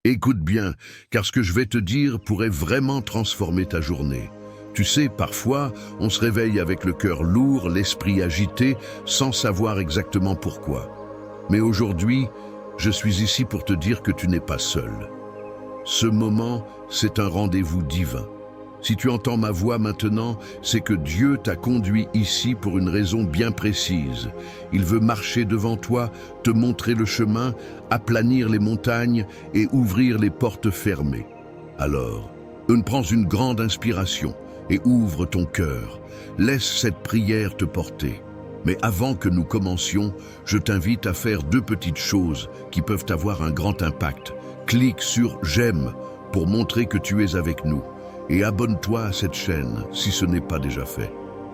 Écoute bien, car ce que je vais te dire pourrait vraiment transformer ta journée. Tu sais, parfois, on se réveille avec le cœur lourd, l'esprit agité, sans savoir exactement pourquoi. Mais aujourd'hui, je suis ici pour te dire que tu n'es pas seul. Ce moment, c'est un rendez-vous divin. Si tu entends ma voix maintenant, c'est que Dieu t'a conduit ici pour une raison bien précise. Il veut marcher devant toi, te montrer le chemin, aplanir les montagnes et ouvrir les portes fermées. Alors, prends une grande inspiration et ouvre ton cœur. Laisse cette prière te porter. Mais avant que nous commencions, je t'invite à faire deux petites choses qui peuvent avoir un grand impact. Clique sur « J'aime » pour montrer que tu es avec nous. Et abonne-toi à cette chaîne si ce n'est pas déjà fait.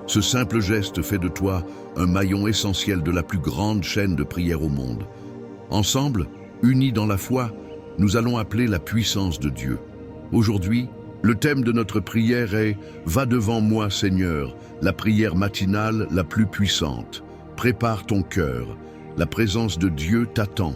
Ce simple geste fait de toi un maillon essentiel de la plus grande chaîne de prière au monde. Ensemble, unis dans la foi, nous allons appeler la puissance de Dieu. Aujourd'hui, le thème de notre prière est « Va devant moi, Seigneur », la prière matinale la plus puissante. Prépare ton cœur, la présence de Dieu t'attend.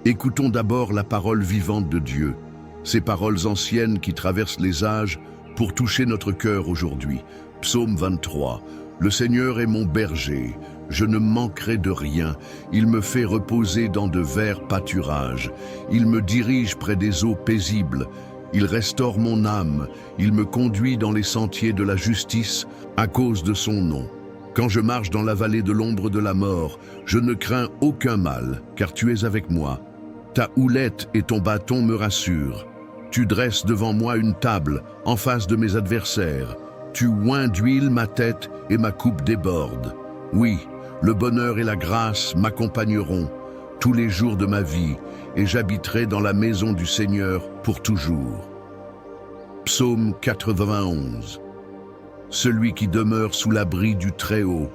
Écoutons d'abord la parole vivante de Dieu, ces paroles anciennes qui traversent les âges pour toucher notre cœur aujourd'hui. Psaume 23. Le Seigneur est mon berger, je ne manquerai de rien. Il me fait reposer dans de verts pâturages. Il me dirige près des eaux paisibles. Il restaure mon âme. Il me conduit dans les sentiers de la justice à cause de son nom. Quand je marche dans la vallée de l'ombre de la mort, je ne crains aucun mal, car tu es avec moi. Ta houlette et ton bâton me rassurent. Tu dresses devant moi une table en face de mes adversaires. Tu oins d'huile ma tête et ma coupe déborde. Oui, le bonheur et la grâce m'accompagneront tous les jours de ma vie et j'habiterai dans la maison du Seigneur pour toujours. Psaume 91. Celui qui demeure sous l'abri du Très-Haut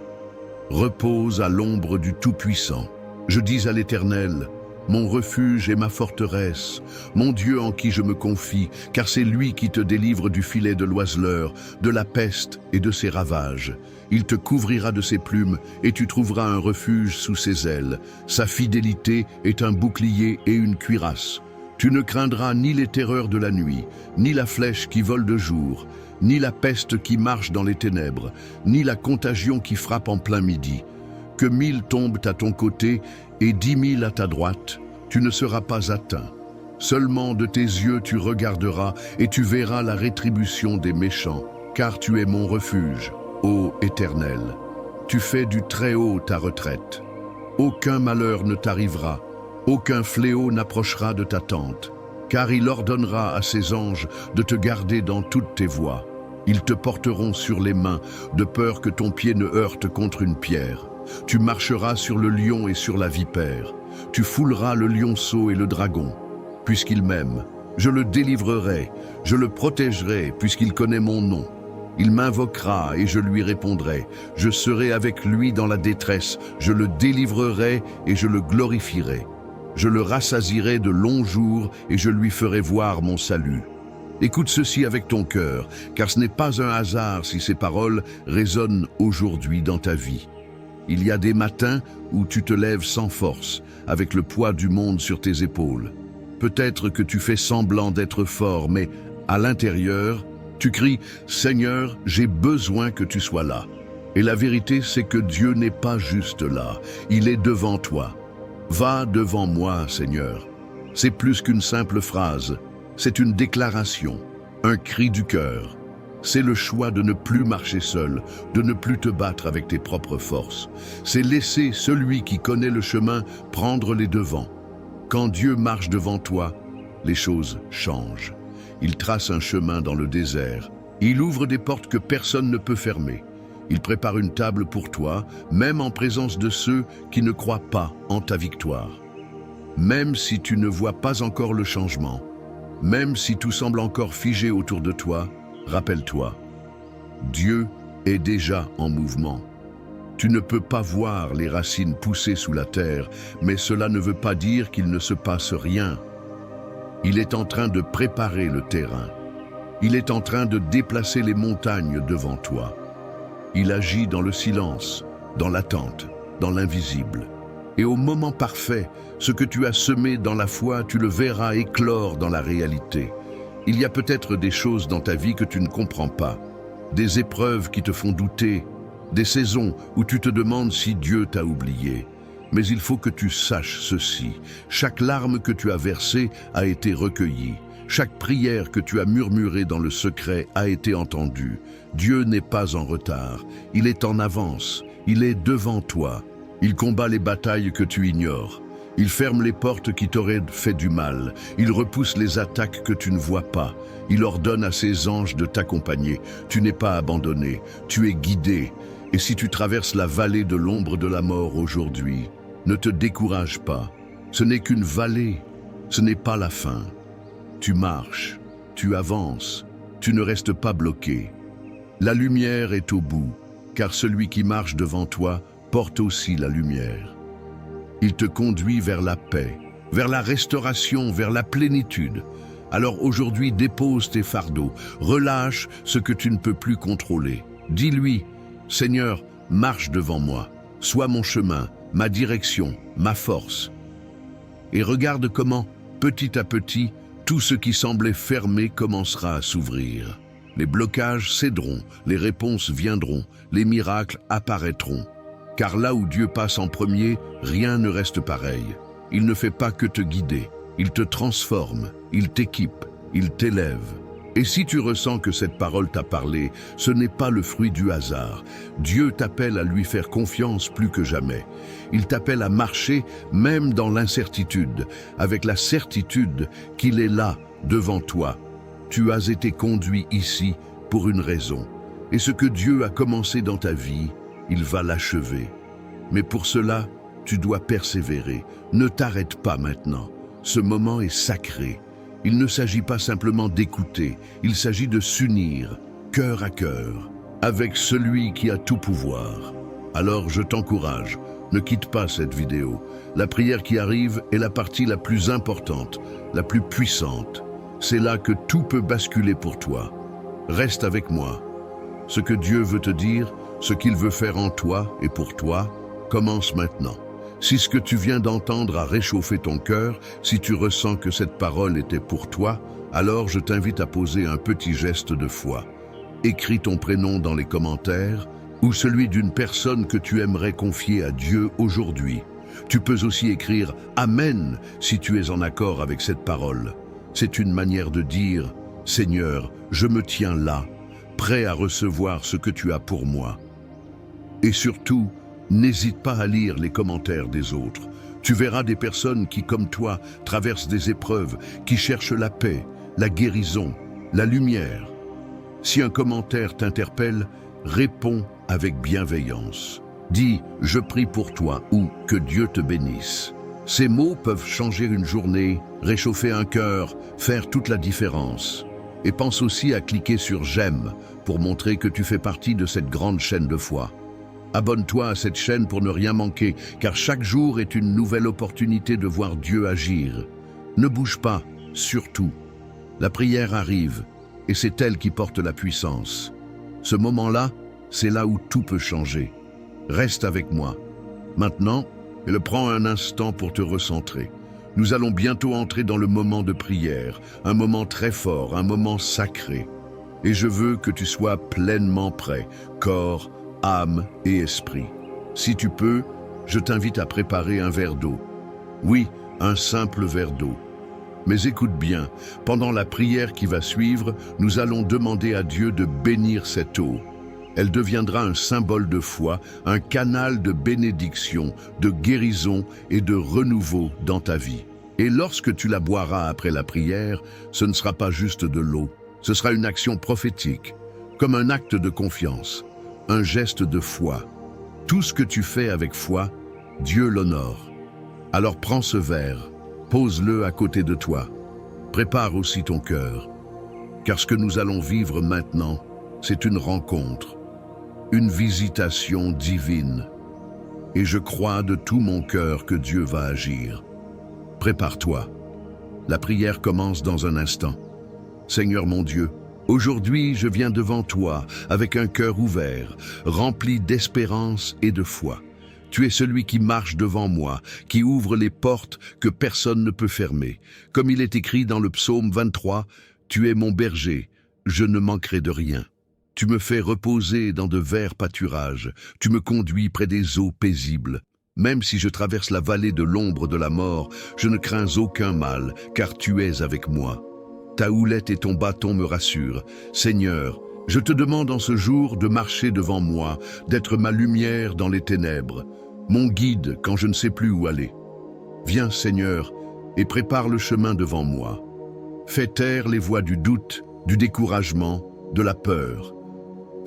repose à l'ombre du Tout-Puissant. Je dis à l'Éternel, mon refuge et ma forteresse, mon Dieu en qui je me confie, car c'est lui qui te délivre du filet de l'oiseleur, de la peste et de ses ravages. Il te couvrira de ses plumes et tu trouveras un refuge sous ses ailes. Sa fidélité est un bouclier et une cuirasse. Tu ne craindras ni les terreurs de la nuit, ni la flèche qui vole de jour, ni la peste qui marche dans les ténèbres, ni la contagion qui frappe en plein midi. Que 1000 tombent à ton côté et 10 000 à ta droite, tu ne seras pas atteint. Seulement de tes yeux tu regarderas et tu verras la rétribution des méchants, car tu es mon refuge, ô Éternel. Tu fais du Très-Haut ta retraite. Aucun malheur ne t'arrivera, aucun fléau n'approchera de ta tente, car il ordonnera à ses anges de te garder dans toutes tes voies. Ils te porteront sur les mains, de peur que ton pied ne heurte contre une pierre. Tu marcheras sur le lion et sur la vipère. Tu fouleras le lionceau et le dragon. Puisqu'il m'aime, je le délivrerai, je le protégerai, puisqu'il connaît mon nom. Il m'invoquera et je lui répondrai. Je serai avec lui dans la détresse, je le délivrerai et je le glorifierai. Je le rassasierai de longs jours et je lui ferai voir mon salut. Écoute ceci avec ton cœur, car ce n'est pas un hasard si ces paroles résonnent aujourd'hui dans ta vie. Il y a des matins où tu te lèves sans force, avec le poids du monde sur tes épaules. Peut-être que tu fais semblant d'être fort, mais à l'intérieur, tu cries « Seigneur, j'ai besoin que tu sois là ». Et la vérité, c'est que Dieu n'est pas juste là, il est devant toi. Va devant moi, Seigneur. C'est plus qu'une simple phrase, c'est une déclaration, un cri du cœur. C'est le choix de ne plus marcher seul, de ne plus te battre avec tes propres forces. C'est laisser celui qui connaît le chemin prendre les devants. Quand Dieu marche devant toi, les choses changent. Il trace un chemin dans le désert. Il ouvre des portes que personne ne peut fermer. Il prépare une table pour toi, même en présence de ceux qui ne croient pas en ta victoire. Même si tu ne vois pas encore le changement, même si tout semble encore figé autour de toi, rappelle-toi, Dieu est déjà en mouvement. Tu ne peux pas voir les racines pousser sous la terre, mais cela ne veut pas dire qu'il ne se passe rien. Il est en train de préparer le terrain. Il est en train de déplacer les montagnes devant toi. Il agit dans le silence, dans l'attente, dans l'invisible. Et au moment parfait, ce que tu as semé dans la foi, tu le verras éclore dans la réalité. Il y a peut-être des choses dans ta vie que tu ne comprends pas, des épreuves qui te font douter, des saisons où tu te demandes si Dieu t'a oublié. Mais il faut que tu saches ceci, chaque larme que tu as versée a été recueillie. Chaque prière que tu as murmurée dans le secret a été entendue. Dieu n'est pas en retard, il est en avance, il est devant toi. Il combat les batailles que tu ignores. Il ferme les portes qui t'auraient fait du mal. Il repousse les attaques que tu ne vois pas. Il ordonne à ses anges de t'accompagner. Tu n'es pas abandonné, tu es guidé. Et si tu traverses la vallée de l'ombre de la mort aujourd'hui, ne te décourage pas. Ce n'est qu'une vallée, ce n'est pas la fin. Tu marches, tu avances, tu ne restes pas bloqué. La lumière est au bout, car celui qui marche devant toi porte aussi la lumière. Il te conduit vers la paix, vers la restauration, vers la plénitude. Alors aujourd'hui, dépose tes fardeaux, relâche ce que tu ne peux plus contrôler. Dis-lui, Seigneur, marche devant moi, sois mon chemin, ma direction, ma force. Et regarde comment, petit à petit, tout ce qui semblait fermé commencera à s'ouvrir. Les blocages céderont, les réponses viendront, les miracles apparaîtront. Car là où Dieu passe en premier, rien ne reste pareil. Il ne fait pas que te guider, il te transforme, il t'équipe, il t'élève. Et si tu ressens que cette parole t'a parlé, ce n'est pas le fruit du hasard. Dieu t'appelle à lui faire confiance plus que jamais. Il t'appelle à marcher même dans l'incertitude, avec la certitude qu'il est là, devant toi. Tu as été conduit ici pour une raison. Et ce que Dieu a commencé dans ta vie, il va l'achever. Mais pour cela, tu dois persévérer. Ne t'arrête pas maintenant. Ce moment est sacré. Il ne s'agit pas simplement d'écouter, il s'agit de s'unir, cœur à cœur, avec celui qui a tout pouvoir. Alors je t'encourage, ne quitte pas cette vidéo. La prière qui arrive est la partie la plus importante, la plus puissante. C'est là que tout peut basculer pour toi. Reste avec moi. Ce que Dieu veut te dire, ce qu'il veut faire en toi et pour toi, commence maintenant. Si ce que tu viens d'entendre a réchauffé ton cœur, si tu ressens que cette parole était pour toi, alors je t'invite à poser un petit geste de foi. Écris ton prénom dans les commentaires ou celui d'une personne que tu aimerais confier à Dieu aujourd'hui. Tu peux aussi écrire « Amen » si tu es en accord avec cette parole. C'est une manière de dire « Seigneur, je me tiens là, prêt à recevoir ce que tu as pour moi. » Et surtout, n'hésite pas à lire les commentaires des autres. Tu verras des personnes qui, comme toi, traversent des épreuves, qui cherchent la paix, la guérison, la lumière. Si un commentaire t'interpelle, réponds avec bienveillance. Dis « Je prie pour toi » ou « Que Dieu te bénisse ». Ces mots peuvent changer une journée, réchauffer un cœur, faire toute la différence. Et pense aussi à cliquer sur « J'aime » pour montrer que tu fais partie de cette grande chaîne de foi. Abonne-toi à cette chaîne pour ne rien manquer, car chaque jour est une nouvelle opportunité de voir Dieu agir. Ne bouge pas, surtout. La prière arrive, et c'est elle qui porte la puissance. Ce moment-là, c'est là où tout peut changer. Reste avec moi. Maintenant, prends un instant pour te recentrer. Nous allons bientôt entrer dans le moment de prière, un moment très fort, un moment sacré. Et je veux que tu sois pleinement prêt, corps, âme et esprit. Si tu peux, je t'invite à préparer un verre d'eau. Oui, un simple verre d'eau. Mais écoute bien, pendant la prière qui va suivre, nous allons demander à Dieu de bénir cette eau. Elle deviendra un symbole de foi, un canal de bénédiction, de guérison et de renouveau dans ta vie. Et lorsque tu la boiras après la prière, ce ne sera pas juste de l'eau, ce sera une action prophétique, comme un acte de confiance. Un geste de foi. Tout ce que tu fais avec foi, Dieu l'honore. Alors prends ce verre, pose-le à côté de toi. Prépare aussi ton cœur. Car ce que nous allons vivre maintenant, c'est une rencontre, une visitation divine. Et je crois de tout mon cœur que Dieu va agir. Prépare-toi. La prière commence dans un instant. Seigneur mon Dieu, aujourd'hui, je viens devant toi avec un cœur ouvert, rempli d'espérance et de foi. Tu es celui qui marche devant moi, qui ouvre les portes que personne ne peut fermer. Comme il est écrit dans le psaume 23, « Tu es mon berger, je ne manquerai de rien. Tu me fais reposer dans de verts pâturages, tu me conduis près des eaux paisibles. Même si je traverse la vallée de l'ombre de la mort, je ne crains aucun mal, car tu es avec moi. Ta houlette et ton bâton me rassurent. Seigneur, je te demande en ce jour de marcher devant moi, d'être ma lumière dans les ténèbres, mon guide quand je ne sais plus où aller. Viens, Seigneur, et prépare le chemin devant moi. Fais taire les voix du doute, du découragement, de la peur.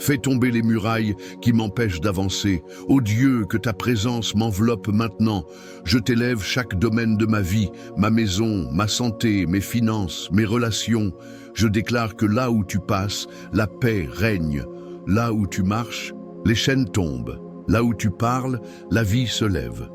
Fais tomber les murailles qui m'empêchent d'avancer. Ô Dieu, que ta présence m'enveloppe maintenant. Je t'élève chaque domaine de ma vie, ma maison, ma santé, mes finances, mes relations. Je déclare que là où tu passes, la paix règne. Là où tu marches, les chaînes tombent. Là où tu parles, la vie se lève.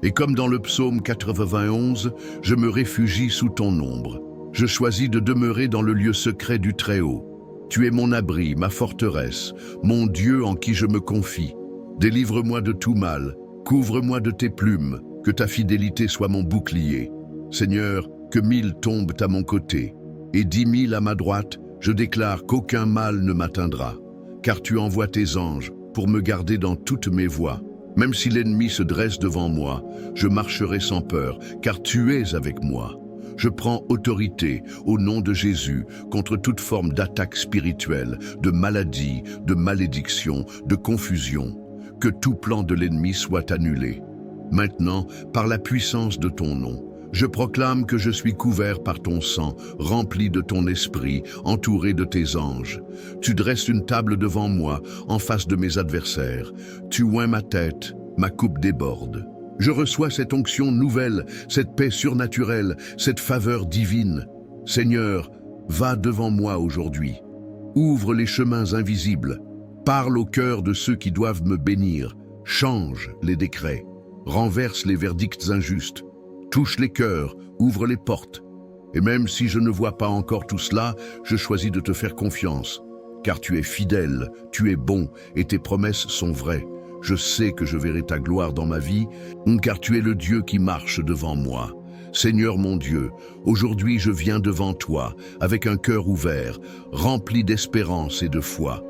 Et comme dans le psaume 91, je me réfugie sous ton ombre. Je choisis de demeurer dans le lieu secret du Très-Haut. Tu es mon abri, ma forteresse, mon Dieu en qui je me confie. Délivre-moi de tout mal, couvre-moi de tes plumes, que ta fidélité soit mon bouclier. Seigneur, que 1000 tombent à mon côté, et 10 000 à ma droite, je déclare qu'aucun mal ne m'atteindra. Car tu envoies tes anges pour me garder dans toutes mes voies. Même si l'ennemi se dresse devant moi, je marcherai sans peur, car tu es avec moi. Je prends autorité au nom de Jésus contre toute forme d'attaque spirituelle, de maladie, de malédiction, de confusion. Que tout plan de l'ennemi soit annulé. Maintenant, par la puissance de ton nom, je proclame que je suis couvert par ton sang, rempli de ton esprit, entouré de tes anges. Tu dresses une table devant moi, en face de mes adversaires. Tu oins ma tête, ma coupe déborde. Je reçois cette onction nouvelle, cette paix surnaturelle, cette faveur divine. Seigneur, va devant moi aujourd'hui. Ouvre les chemins invisibles. Parle au cœur de ceux qui doivent me bénir. Change les décrets. Renverse les verdicts injustes. Touche les cœurs, ouvre les portes. Et même si je ne vois pas encore tout cela, je choisis de te faire confiance. Car tu es fidèle, tu es bon, et tes promesses sont vraies. Je sais que je verrai ta gloire dans ma vie, car tu es le Dieu qui marche devant moi. Seigneur mon Dieu, aujourd'hui je viens devant toi, avec un cœur ouvert, rempli d'espérance et de foi.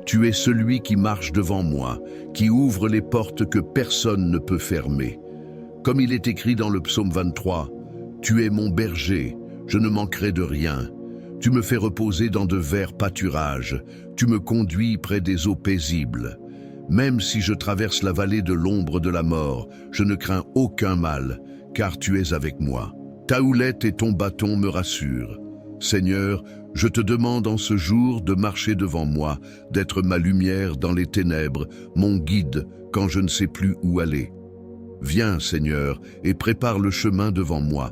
Tu es celui qui marche devant moi, qui ouvre les portes que personne ne peut fermer. Comme il est écrit dans le psaume 23, « Tu es mon berger, je ne manquerai de rien. Tu me fais reposer dans de verts pâturages, tu me conduis près des eaux paisibles. Même si je traverse la vallée de l'ombre de la mort, je ne crains aucun mal, car tu es avec moi. Ta houlette et ton bâton me rassurent. Seigneur, je te demande en ce jour de marcher devant moi, d'être ma lumière dans les ténèbres, mon guide quand je ne sais plus où aller. Viens, Seigneur, et prépare le chemin devant moi.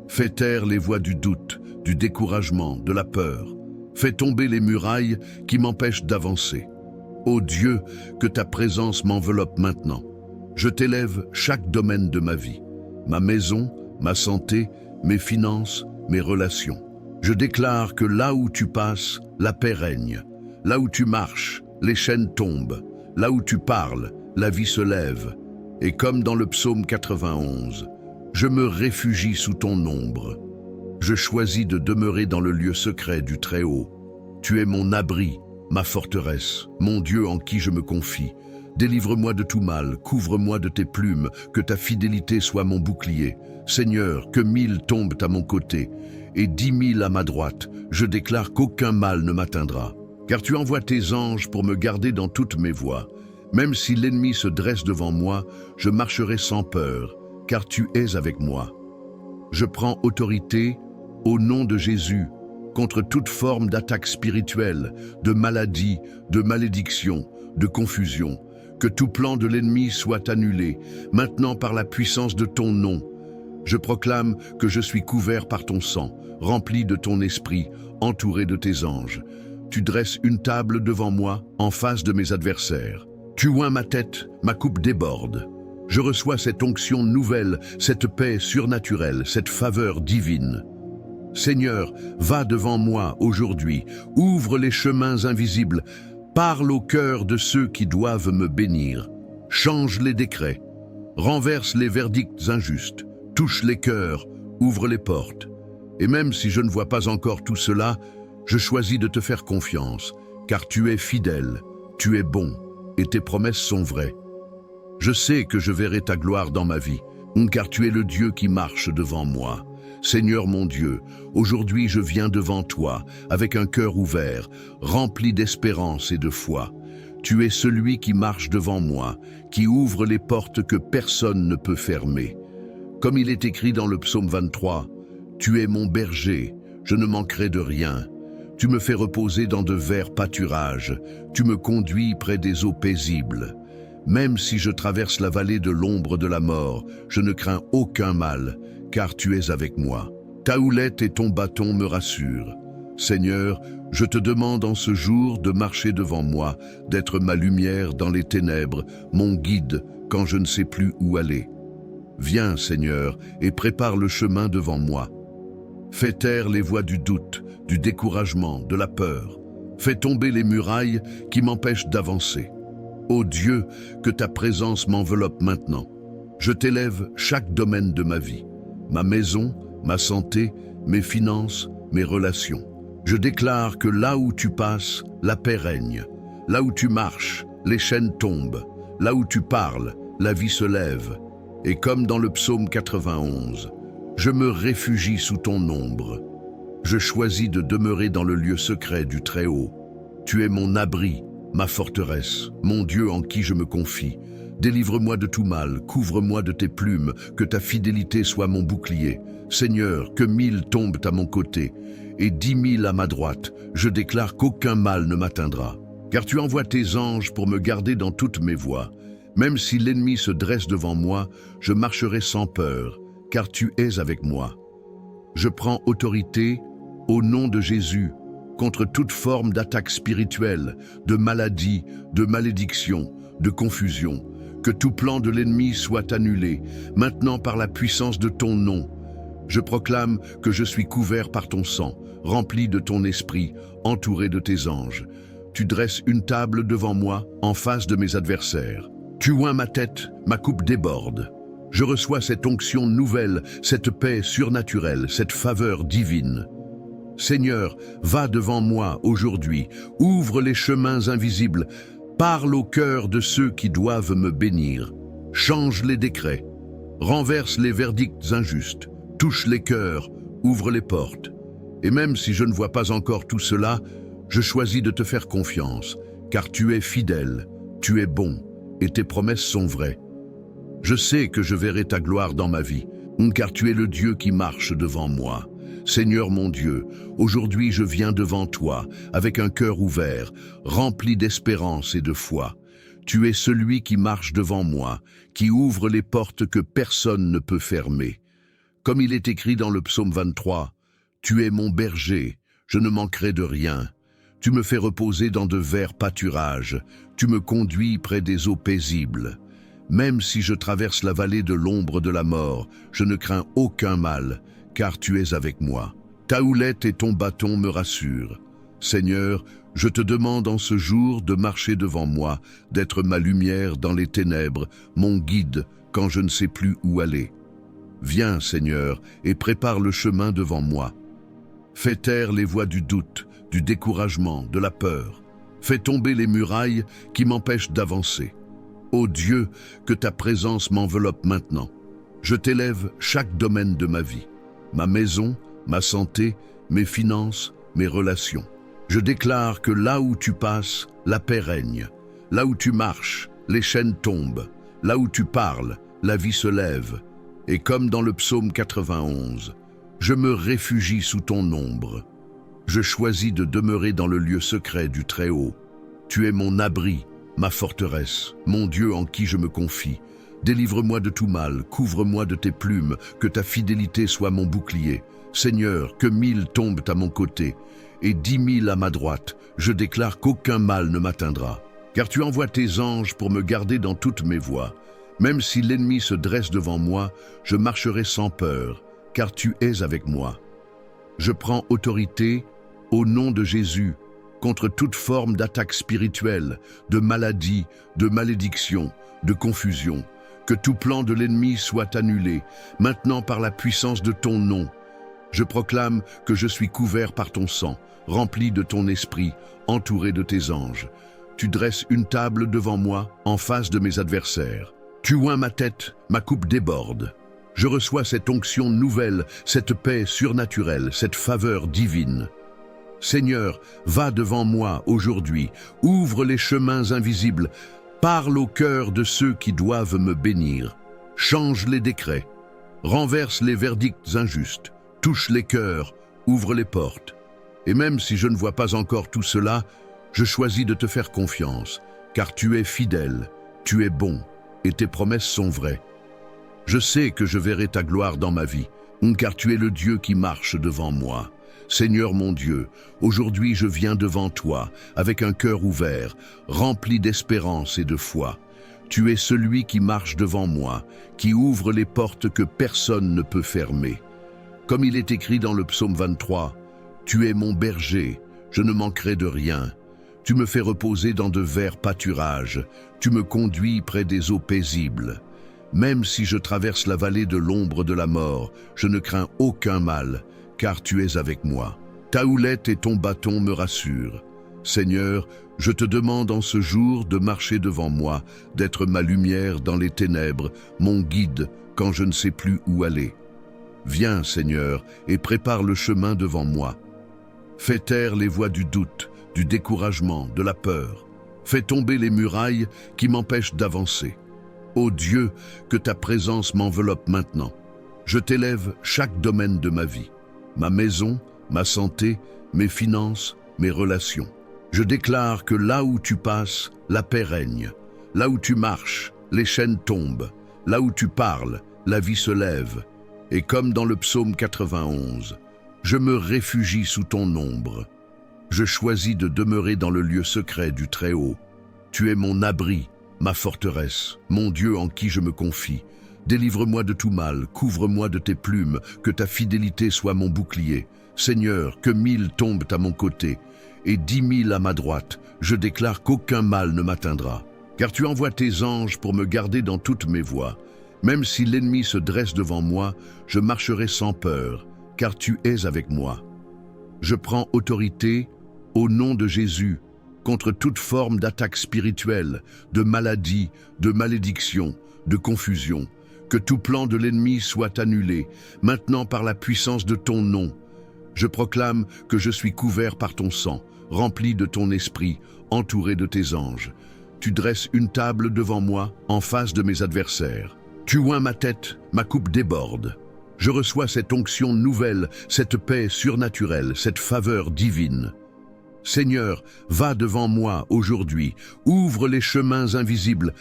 Fais taire les voix du doute, du découragement, de la peur. Fais tomber les murailles qui m'empêchent d'avancer. Ô Dieu, que ta présence m'enveloppe maintenant. Je t'élève chaque domaine de ma vie, ma maison, ma santé, mes finances, mes relations. Je déclare que là où tu passes, la paix règne. Là où tu marches, les chaînes tombent. Là où tu parles, la vie se lève. Et comme dans le psaume 91, je me réfugie sous ton ombre. Je choisis de demeurer dans le lieu secret du Très-Haut. Tu es mon abri, ma forteresse, mon Dieu en qui je me confie. Délivre-moi de tout mal, couvre-moi de tes plumes, que ta fidélité soit mon bouclier. Seigneur, que 1000 tombent à mon côté, et 10 000 à ma droite, je déclare qu'aucun mal ne m'atteindra. Car tu envoies tes anges pour me garder dans toutes mes voies. Même si l'ennemi se dresse devant moi, je marcherai sans peur, car tu es avec moi. Je prends autorité, au nom de Jésus, contre toute forme d'attaque spirituelle, de maladie, de malédiction, de confusion. Que tout plan de l'ennemi soit annulé, maintenant par la puissance de ton nom. Je proclame que je suis couvert par ton sang, rempli de ton esprit, entouré de tes anges. Tu dresses une table devant moi, en face de mes adversaires. Tu oins ma tête, ma coupe déborde. Je reçois cette onction nouvelle, cette paix surnaturelle, cette faveur divine. Seigneur, va devant moi aujourd'hui, ouvre les chemins invisibles, parle au cœur de ceux qui doivent me bénir. change les décrets, renverse les verdicts injustes, touche les cœurs, ouvre les portes. Et même si je ne vois pas encore tout cela, je choisis de te faire confiance, car tu es fidèle, tu es bon, et tes promesses sont vraies. Je sais que je verrai ta gloire dans ma vie, car tu es le Dieu qui marche devant moi. Seigneur mon Dieu, aujourd'hui je viens devant toi avec un cœur ouvert, rempli d'espérance et de foi. Tu es celui qui marche devant moi, qui ouvre les portes que personne ne peut fermer. Comme il est écrit dans le psaume 23, « Tu es mon berger, je ne manquerai de rien. Tu me fais reposer dans de verts pâturages, tu me conduis près des eaux paisibles. Même si je traverse la vallée de l'ombre de la mort, je ne crains aucun mal, car tu es avec moi. Ta houlette et ton bâton me rassurent. Seigneur, je te demande en ce jour de marcher devant moi, d'être ma lumière dans les ténèbres, mon guide quand je ne sais plus où aller. Viens, Seigneur, et prépare le chemin devant moi. Fais taire les voix du doute, du découragement, de la peur. Fais tomber les murailles qui m'empêchent d'avancer. Ô Dieu, que ta présence m'enveloppe maintenant. Je t'élève chaque domaine de ma vie, ma maison, ma santé, mes finances, mes relations. Je déclare que là où tu passes, la paix règne. Là où tu marches, les chaînes tombent. Là où tu parles, la vie se lève. Et comme dans le psaume 91, je me réfugie sous ton ombre. Je choisis de demeurer dans le lieu secret du Très-Haut. Tu es mon abri, ma forteresse, mon Dieu en qui je me confie. Délivre-moi de tout mal, couvre-moi de tes plumes, que ta fidélité soit mon bouclier. Seigneur, que 1000 tombent à mon côté, et 10 000 à ma droite, je déclare qu'aucun mal ne m'atteindra. Car tu envoies tes anges pour me garder dans toutes mes voies. Même si l'ennemi se dresse devant moi, je marcherai sans peur, car tu es avec moi. Je prends autorité, au nom de Jésus, contre toute forme d'attaque spirituelle, de maladie, de malédiction, de confusion. Que tout plan de l'ennemi soit annulé, maintenant par la puissance de ton nom. Je proclame que je suis couvert par ton sang, rempli de ton esprit, entouré de tes anges. Tu dresses une table devant moi, en face de mes adversaires. Tu oins ma tête, ma coupe déborde. Je reçois cette onction nouvelle, cette paix surnaturelle, cette faveur divine. Seigneur, va devant moi aujourd'hui, ouvre les chemins invisibles, parle au cœur de ceux qui doivent me bénir. Change les décrets, renverse les verdicts injustes, touche les cœurs, ouvre les portes. Et même si je ne vois pas encore tout cela, je choisis de te faire confiance, car tu es fidèle, tu es bon, et tes promesses sont vraies. Je sais que je verrai ta gloire dans ma vie, car tu es le Dieu qui marche devant moi. Seigneur mon Dieu, aujourd'hui je viens devant toi, avec un cœur ouvert, rempli d'espérance et de foi. Tu es celui qui marche devant moi, qui ouvre les portes que personne ne peut fermer. Comme il est écrit dans le psaume 23, « Tu es mon berger, je ne manquerai de rien. Tu me fais reposer dans de verts pâturages, tu me conduis près des eaux paisibles. Même si je traverse la vallée de l'ombre de la mort, je ne crains aucun mal, car tu es avec moi. Ta houlette et ton bâton me rassurent. Seigneur, je te demande en ce jour de marcher devant moi, d'être ma lumière dans les ténèbres, mon guide quand je ne sais plus où aller. Viens, Seigneur, et prépare le chemin devant moi. Fais taire les voix du doute, du découragement, de la peur. Fais tomber les murailles qui m'empêchent d'avancer. Ô Dieu, que ta présence m'enveloppe maintenant. Je t'élève chaque domaine de ma vie, ma maison, ma santé, mes finances, mes relations. Je déclare que là où tu passes, la paix règne. Là où tu marches, les chaînes tombent. Là où tu parles, la vie se lève. Et comme dans le psaume 91, je me réfugie sous ton ombre. Je choisis de demeurer dans le lieu secret du Très-Haut. Tu es mon abri, ma forteresse, mon Dieu en qui je me confie. Délivre-moi de tout mal, couvre-moi de tes plumes, que ta fidélité soit mon bouclier. Seigneur, que 1000 tombent à mon côté, et 10 000 à ma droite, je déclare qu'aucun mal ne m'atteindra. Car tu envoies tes anges pour me garder dans toutes mes voies. Même si l'ennemi se dresse devant moi, je marcherai sans peur, car tu es avec moi. Je prends autorité, au nom de Jésus, contre toute forme d'attaque spirituelle, de maladie, de malédiction, de confusion. Que tout plan de l'ennemi soit annulé, maintenant par la puissance de ton nom. Je proclame que je suis couvert par ton sang, rempli de ton esprit, entouré de tes anges. Tu dresses une table devant moi, en face de mes adversaires. Tu oins ma tête, ma coupe déborde. Je reçois cette onction nouvelle, cette paix surnaturelle, cette faveur divine. Seigneur, va devant moi aujourd'hui, ouvre les chemins invisibles, parle au cœur de ceux qui doivent me bénir, change les décrets, renverse les verdicts injustes, touche les cœurs, ouvre les portes. Et même si je ne vois pas encore tout cela, je choisis de te faire confiance, car tu es fidèle, tu es bon, et tes promesses sont vraies. Je sais que je verrai ta gloire dans ma vie, car tu es le Dieu qui marche devant moi. Seigneur mon Dieu, aujourd'hui je viens devant toi, avec un cœur ouvert, rempli d'espérance et de foi. Tu es celui qui marche devant moi, qui ouvre les portes que personne ne peut fermer. Comme il est écrit dans le psaume 23, « Tu es mon berger, je ne manquerai de rien. Tu me fais reposer dans de verts pâturages, tu me conduis près des eaux paisibles. Même si je traverse la vallée de l'ombre de la mort, je ne crains aucun mal, car tu es avec moi. Ta houlette et ton bâton me rassurent. Seigneur, je te demande en ce jour de marcher devant moi, d'être ma lumière dans les ténèbres, mon guide quand je ne sais plus où aller. Viens, Seigneur, et prépare le chemin devant moi. Fais taire les voix du doute, du découragement, de la peur. Fais tomber les murailles qui m'empêchent d'avancer. Ô Dieu, que ta présence m'enveloppe maintenant. Je t'élève chaque domaine de ma vie. Ma maison, ma santé, mes finances, mes relations. Je déclare que là où tu passes, la paix règne. Là où tu marches, les chaînes tombent. Là où tu parles, la vie se lève. Et comme dans le psaume 91, je me réfugie sous ton ombre. Je choisis de demeurer dans le lieu secret du Très-Haut. Tu es mon abri, ma forteresse, mon Dieu en qui je me confie. Délivre-moi de tout mal, couvre-moi de tes plumes, que ta fidélité soit mon bouclier. Seigneur, que 1000 tombent à mon côté, et 10 000 à ma droite, je déclare qu'aucun mal ne m'atteindra. Car tu envoies tes anges pour me garder dans toutes mes voies. Même si l'ennemi se dresse devant moi, je marcherai sans peur, car tu es avec moi. Je prends autorité, au nom de Jésus, contre toute forme d'attaque spirituelle, de maladie, de malédiction, de confusion. Que tout plan de l'ennemi soit annulé, maintenant par la puissance de ton nom. Je proclame que je suis couvert par ton sang, rempli de ton esprit, entouré de tes anges. Tu dresses une table devant moi, en face de mes adversaires. Tu oins ma tête, ma coupe déborde. Je reçois cette onction nouvelle, cette paix surnaturelle, cette faveur divine. Seigneur, va devant moi aujourd'hui, ouvre les chemins invisibles,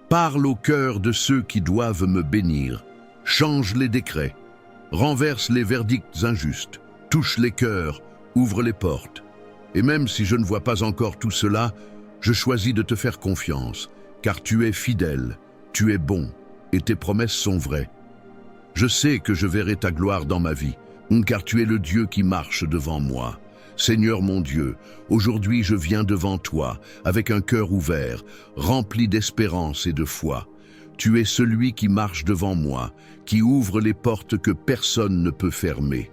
parle au cœur de ceux qui doivent me bénir, change les décrets, renverse les verdicts injustes, touche les cœurs, ouvre les portes. Et même si je ne vois pas encore tout cela, je choisis de te faire confiance, car tu es fidèle, tu es bon, et tes promesses sont vraies. Je sais que je verrai ta gloire dans ma vie, car tu es le Dieu qui marche devant moi. Seigneur mon Dieu, aujourd'hui je viens devant toi, avec un cœur ouvert, rempli d'espérance et de foi. Tu es celui qui marche devant moi, qui ouvre les portes que personne ne peut fermer.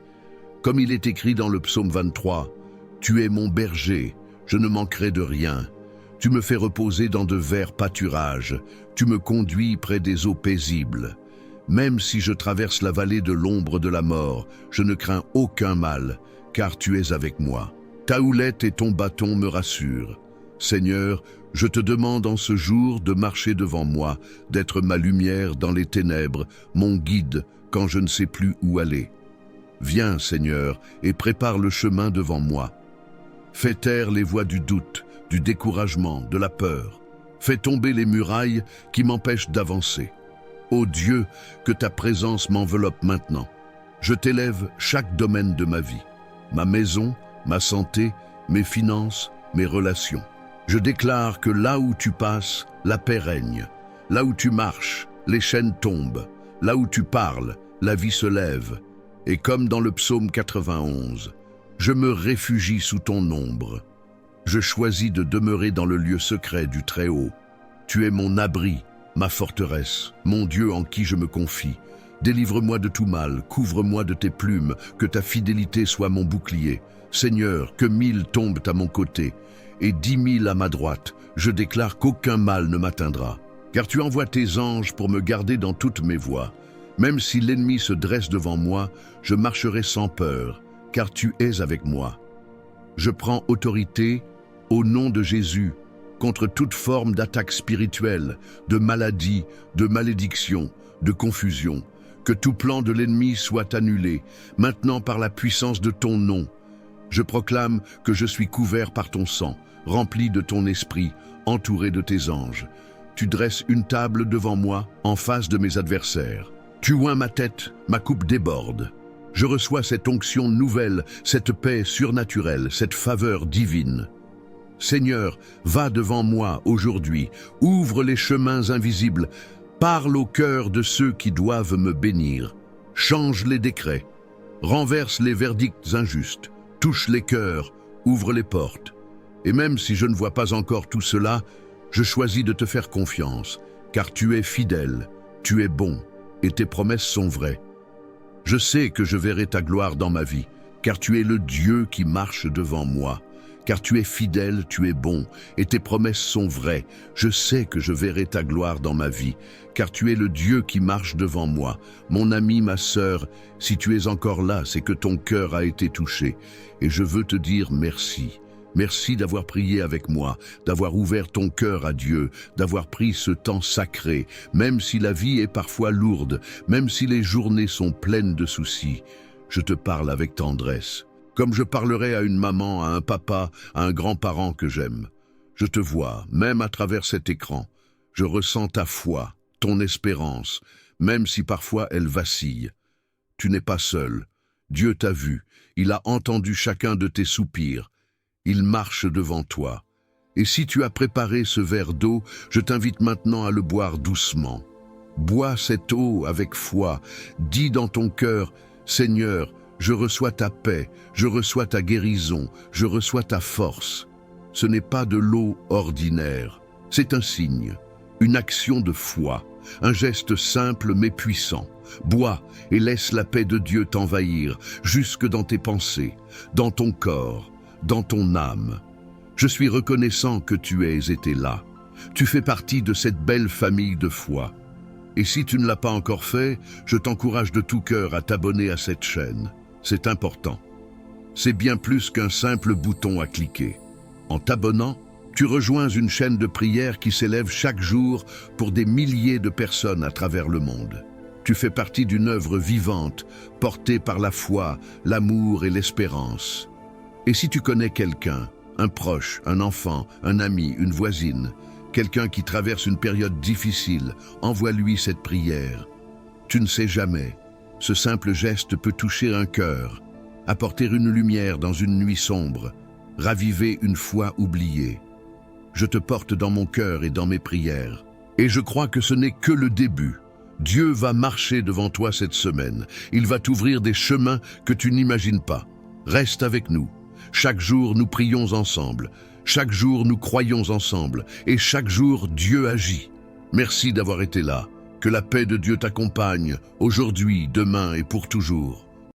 Comme il est écrit dans le psaume 23, « Tu es mon berger, je ne manquerai de rien. Tu me fais reposer dans de verts pâturages, tu me conduis près des eaux paisibles. Même si je traverse la vallée de l'ombre de la mort, je ne crains aucun mal, car tu es avec moi. Ta houlette et ton bâton me rassurent. Seigneur, je te demande en ce jour de marcher devant moi, d'être ma lumière dans les ténèbres, mon guide quand je ne sais plus où aller. Viens, Seigneur, et prépare le chemin devant moi. Fais taire les voix du doute, du découragement, de la peur. Fais tomber les murailles qui m'empêchent d'avancer. Ô Dieu, que ta présence m'enveloppe maintenant. Je t'élève chaque domaine de ma vie. Ma maison, ma santé, mes finances, mes relations. Je déclare que là où tu passes, la paix règne. Là où tu marches, les chaînes tombent. Là où tu parles, la vie se lève. Et comme dans le psaume 91, je me réfugie sous ton ombre. Je choisis de demeurer dans le lieu secret du Très-Haut. Tu es mon abri, ma forteresse, mon Dieu en qui je me confie. Délivre-moi de tout mal, couvre-moi de tes plumes, que ta fidélité soit mon bouclier. Seigneur, que 1000 tombent à mon côté, et 10 000 à ma droite, je déclare qu'aucun mal ne m'atteindra. Car tu envoies tes anges pour me garder dans toutes mes voies. Même si l'ennemi se dresse devant moi, je marcherai sans peur, car tu es avec moi. Je prends autorité, au nom de Jésus, contre toute forme d'attaque spirituelle, de maladie, de malédiction, de confusion. Que tout plan de l'ennemi soit annulé, maintenant par la puissance de ton nom. Je proclame que je suis couvert par ton sang, rempli de ton esprit, entouré de tes anges. Tu dresses une table devant moi, en face de mes adversaires. Tu oins ma tête, ma coupe déborde. Je reçois cette onction nouvelle, cette paix surnaturelle, cette faveur divine. Seigneur, va devant moi aujourd'hui, ouvre les chemins invisibles, parle au cœur de ceux qui doivent me bénir, change les décrets, renverse les verdicts injustes, touche les cœurs, ouvre les portes. Et même si je ne vois pas encore tout cela, je choisis de te faire confiance, car tu es fidèle, tu es bon, et tes promesses sont vraies. Je sais que je verrai ta gloire dans ma vie, car tu es le Dieu qui marche devant moi. Car tu es fidèle, tu es bon, et tes promesses sont vraies. Je sais que je verrai ta gloire dans ma vie, car tu es le Dieu qui marche devant moi. Mon ami, ma sœur, si tu es encore là, c'est que ton cœur a été touché. Et je veux te dire merci. Merci d'avoir prié avec moi, d'avoir ouvert ton cœur à Dieu, d'avoir pris ce temps sacré, même si la vie est parfois lourde, même si les journées sont pleines de soucis. Je te parle avec tendresse. Comme je parlerais à une maman, à un papa, à un grand-parent que j'aime. Je te vois, même à travers cet écran. Je ressens ta foi, ton espérance, même si parfois elle vacille. Tu n'es pas seul. Dieu t'a vu. Il a entendu chacun de tes soupirs. Il marche devant toi. Et si tu as préparé ce verre d'eau, je t'invite maintenant à le boire doucement. Bois cette eau avec foi. Dis dans ton cœur, Seigneur, je reçois ta paix, je reçois ta guérison, je reçois ta force. Ce n'est pas de l'eau ordinaire, c'est un signe, une action de foi, un geste simple mais puissant. Bois et laisse la paix de Dieu t'envahir, jusque dans tes pensées, dans ton corps, dans ton âme. Je suis reconnaissant que tu aies été là. Tu fais partie de cette belle famille de foi. Et si tu ne l'as pas encore fait, je t'encourage de tout cœur à t'abonner à cette chaîne. C'est important. C'est bien plus qu'un simple bouton à cliquer. En t'abonnant, tu rejoins une chaîne de prière qui s'élève chaque jour pour des milliers de personnes à travers le monde. Tu fais partie d'une œuvre vivante, portée par la foi, l'amour et l'espérance. Et si tu connais quelqu'un, un proche, un enfant, un ami, une voisine, quelqu'un qui traverse une période difficile, envoie-lui cette prière. Tu ne sais jamais. Ce simple geste peut toucher un cœur, apporter une lumière dans une nuit sombre, raviver une foi oubliée. Je te porte dans mon cœur et dans mes prières. Et je crois que ce n'est que le début. Dieu va marcher devant toi cette semaine. Il va t'ouvrir des chemins que tu n'imagines pas. Reste avec nous. Chaque jour, nous prions ensemble. Chaque jour, nous croyons ensemble. Et chaque jour, Dieu agit. Merci d'avoir été là. Que la paix de Dieu t'accompagne, aujourd'hui, demain et pour toujours.